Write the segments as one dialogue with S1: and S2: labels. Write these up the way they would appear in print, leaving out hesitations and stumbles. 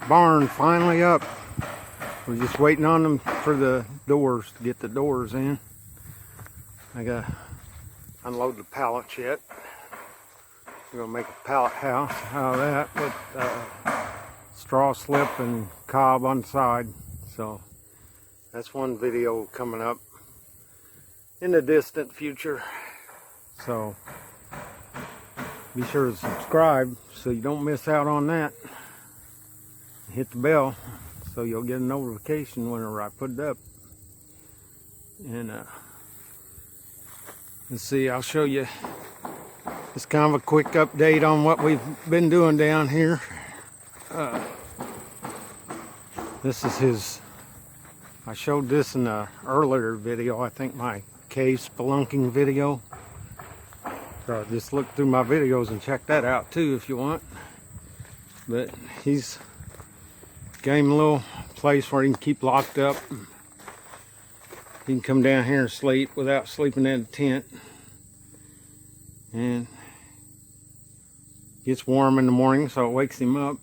S1: barn finally up. We're just waiting on them for the doors to get the doors in. I gotta unload the pallets yet. We're gonna make a pallet house out of that with straw slip and cob on the side. So that's one video coming up in the distant future. So be sure to subscribe so you don't miss out on that. Hit the bell so you'll get a notification whenever I put it up. And let's see, I'll show you just kind of a quick update on what we've been doing down here. This is his, I showed this in an earlier video, I think my cave spelunking video. So just look through my videos and check that out too if you want. But he's got him a little place where he can keep locked up. He can come down here and sleep without sleeping in a tent. And gets warm in the morning, so it wakes him up.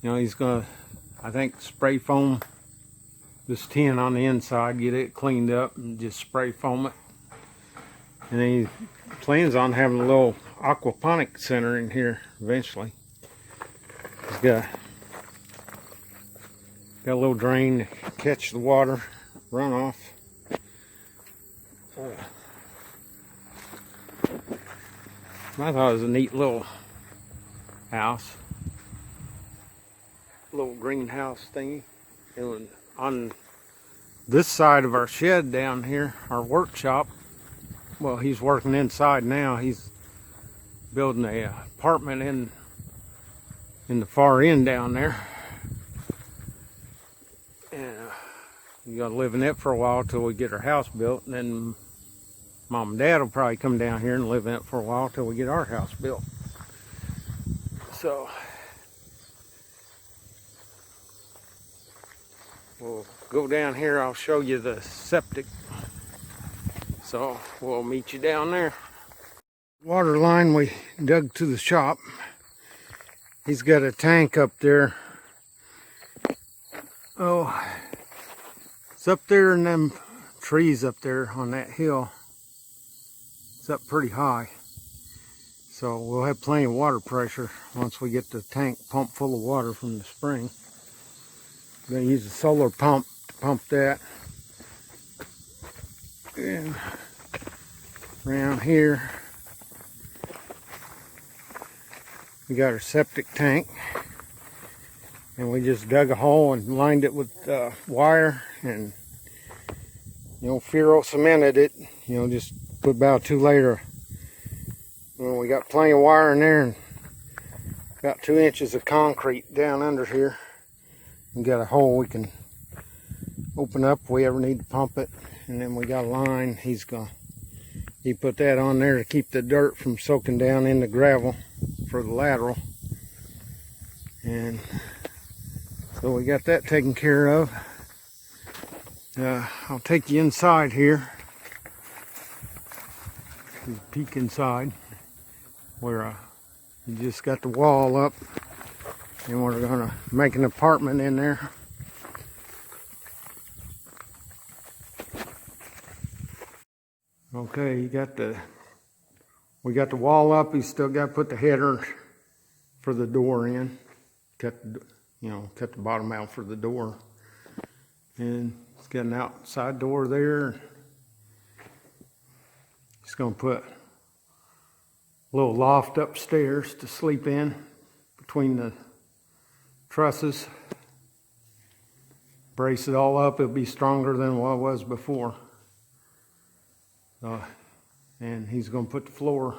S1: You know, he's gonna, I think, spray foam this tin on the inside, get it cleaned up, and just spray foam it. And then he plans on having a little aquaponic center in here eventually. He's got a little drain to catch the water runoff. I thought it was a neat little house, little greenhouse thingy. And on this side of our shed down here, our workshop, well, he's working inside now. He's building a apartment in the far end down there. And you gotta live in it for a while till we get our house built, and then Mom and Dad will probably come down here and live in it for a while till we get our house built. So we'll go down here. I'll show you the septic. So we'll meet you down there. Water line we dug to the shop. He's got a tank up there. Oh, it's up there in them trees up there on that hill. It's up pretty high. So we'll have plenty of water pressure once we get the tank pumped full of water from the spring. I'm going to use a solar pump to pump that. And around here we got our septic tank, and we just dug a hole and lined it with wire, and Furo cemented it, just put about 2 layer. We got plenty of wire in there and about 2 inches of concrete down under here. We got a hole we can open up if we ever need to pump it. And then we got a line. He put that on there to keep the dirt from soaking down in the gravel for the lateral. And so we got that taken care of. I'll take you inside here. Peek inside where you just got the wall up, and we're gonna make an apartment in there. Okay, we got the wall up. You still got to put the header for the door in. Cut the bottom out for the door, and it's got an outside door there. Just gonna put a little loft upstairs to sleep in between the trusses. Brace it all up. It'll be stronger than what it was before. And he's going to put the floor,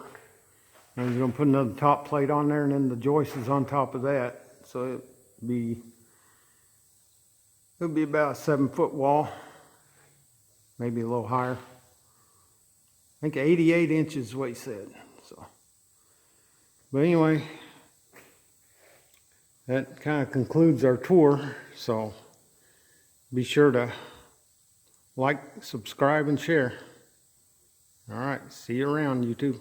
S1: and he's going to put another top plate on there, and then the joist is on top of that. So it'll be about a 7-foot wall, maybe a little higher. I think 88 inches is what he said. So, but anyway, that kind of concludes our tour. So be sure to like, subscribe, and share. All right, see you around, YouTube.